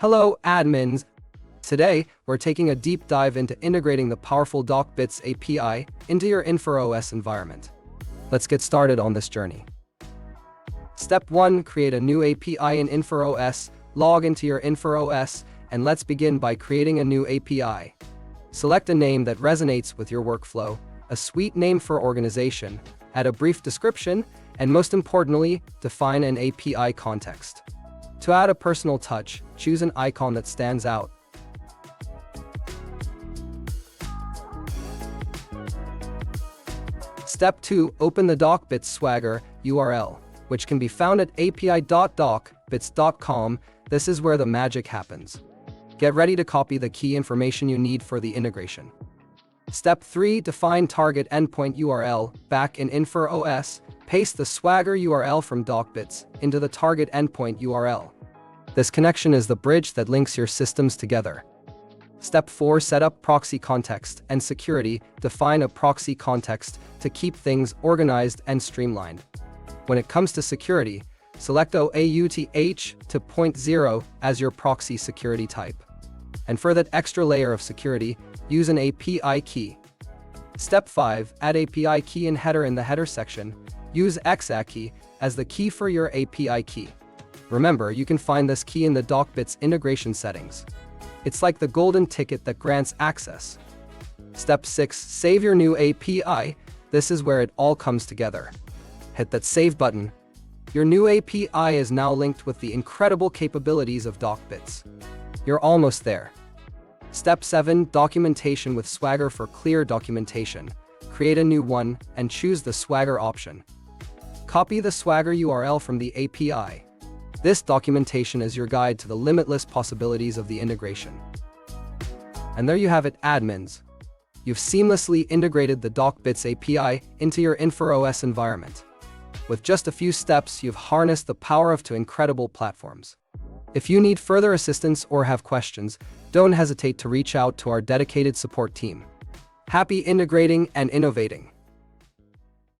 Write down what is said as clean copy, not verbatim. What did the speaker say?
Hello, admins! Today, we're taking a deep dive into integrating the powerful Docbits API into your Infor OS environment. Let's get started on this journey. Step 1. Create a new API in Infor OS. Log into your Infor OS, and let's begin by creating a new API. Select a name that resonates with your workflow, a sweet name for organization, add a brief description, and most importantly, define an API context. To add a personal touch, choose an icon that stands out. Step 2. Open the Docbits Swagger URL, which can be found at api.docbits.com. This is where the magic happens. Get ready to copy the key information you need for the integration. Step 3. Define target endpoint URL. Back in Infor OS, paste the Swagger URL from Docbits into the target endpoint URL. This connection is the bridge that links your systems together. Step 4. Set up proxy context and security. Define a proxy context to keep things organized and streamlined. When it comes to security, select OAuth to 0.0 as your proxy security type. And for that extra layer of security, use an API key. Step 5. Add API key in header in the header section. Use XA key as the key for your API key. Remember, you can find this key in the Docbits integration settings. It's like the golden ticket that grants access. Step 6. Save your new API. This is where it all comes together. Hit that save button. Your new API is now linked with the incredible capabilities of Docbits. You're almost there. Step 7. Documentation with Swagger. For clear documentation, create a new one and choose the Swagger option. Copy the Swagger URL from the API. This documentation is your guide to the limitless possibilities of the integration. And there you have it, admins. You've seamlessly integrated the Docbits API into your Infor OS environment. With just a few steps, you've harnessed the power of two incredible platforms. If you need further assistance or have questions, don't hesitate to reach out to our dedicated support team. Happy integrating and innovating!